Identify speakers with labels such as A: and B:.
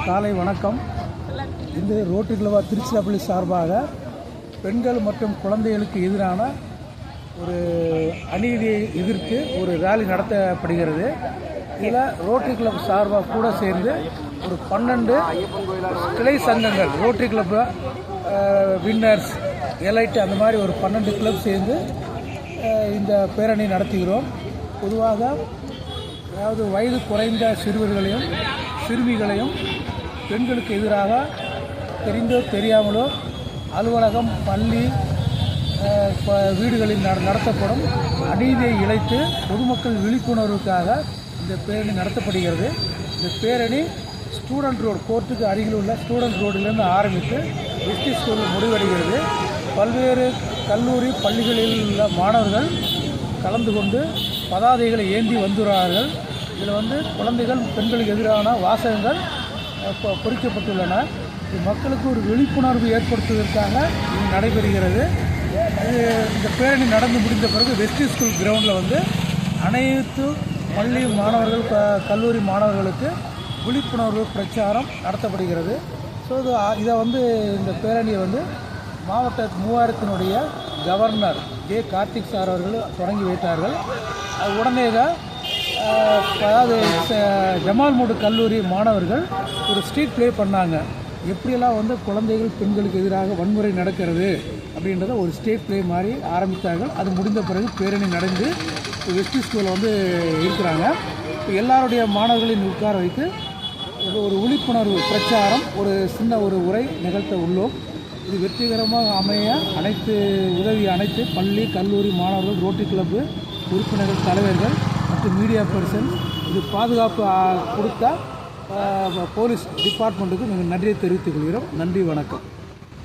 A: காலை வணக்கம். இந்த ரோட்டரி கிளப் திருச்சிராப்பள்ளி சார்பாக பெண்கள் மற்றும் குழந்தைகளுக்கு எதிரான ஒரு அநீதியை எதிர்த்து ஒரு ரேலி நடத்தப்படுகிறது. இதில் ரோட்டரி கிளப் சார்பாக கூட சேர்ந்து ஒரு 12 கிளை சங்கங்கள், ரோட்டரி கிளப், வின்னர்ஸ், எலைட், அந்த மாதிரி ஒரு 12 கிளப் சேர்ந்து இந்த பேரணி நடத்துகிறோம். பொதுவாக அதாவது வயது குறைந்த சிறுவர்களையும் சிறுமிகளையும் பெண்களுக்கு எதிராக தெரிந்தோ தெரியாமலோ அலுவலகம், பள்ளி, வீடுகளில் நடத்தப்படும் அநீதியை இழைத்து பொதுமக்கள் விழிப்புணர்வுக்காக இந்த பேரணி நடத்தப்படுகிறது. இந்த பேரணி ஸ்டூடெண்ட் ரோடு, கோர்ட்டுக்கு அருகில் உள்ள ஸ்டூடெண்ட் ரோடிலிருந்து ஆரம்பித்து எஸ்டி ஸ்கூலில் முடிவடைகிறது. பல்வேறு கல்லூரி, பள்ளிகளில் உள்ள மாணவர்கள் கலந்து கொண்டு பதாதைகளை ஏந்தி வந்துள்ளார்கள். இதில் குழந்தைகள், பெண்களுக்கு எதிரான வாசகங்கள் பொறிக்கப்பட்டுள்ளன. இது மக்களுக்கு ஒரு விழிப்புணர்வு ஏற்படுத்துவதற்காக இது நடைபெறுகிறது. இந்த பேரணி நடந்து முடிந்த பிறகு வெஸ்டி ஸ்கூல் கிரவுண்டில் அனைத்து பள்ளி மாணவர்கள், கல்லூரி மாணவர்களுக்கு விழிப்புணர்வு பிரச்சாரம் நடத்தப்படுகிறது. ஸோ இதை இந்த பேரணியை மாவட்ட 3000த்தினுடைய கவர்னர் ஜே கார்த்திக் சார் அவர்கள் தொடங்கி வைத்தார்கள். அது உடனே அதாவது ஜமால்மூடு கல்லூரி மாணவர்கள் ஒரு ஸ்ட்ரீட் ப்ளே பண்ணாங்க. எப்படியெல்லாம் குழந்தைகள், பெண்களுக்கு எதிராக வன்முறை நடக்கிறது அப்படின்றத ஒரு ஸ்டேட் ப்ளே மாதிரி ஆரம்பித்தார்கள். அது முடிந்த பிறகு பேரணி நடந்து வெஸ்டி ஸ்கூலில் இருக்கிறாங்க. இப்போ எல்லாருடைய மாணவர்களையும் உட்கார வைத்து ஒரு விழிப்புணர்வு பிரச்சாரம், ஒரு சின்ன ஒரு உரை நிகழ்த்த உள்ளோம். இது வெற்றிகரமாக அமைய அனைத்து பள்ளி, கல்லூரி மாணவர்கள், ரோட்டரி கிளப்பு உறுப்பினர்கள், தலைவர்கள் மற்றும் மீடியா பர்சன்ஸ், இது பாதுகாப்பு கொடுத்த போலீஸ் டிபார்ட்மெண்ட்டுக்கு நாங்கள் நன்றியை தெரிவித்துக் கொள்கிறோம். நன்றி, வணக்கம்.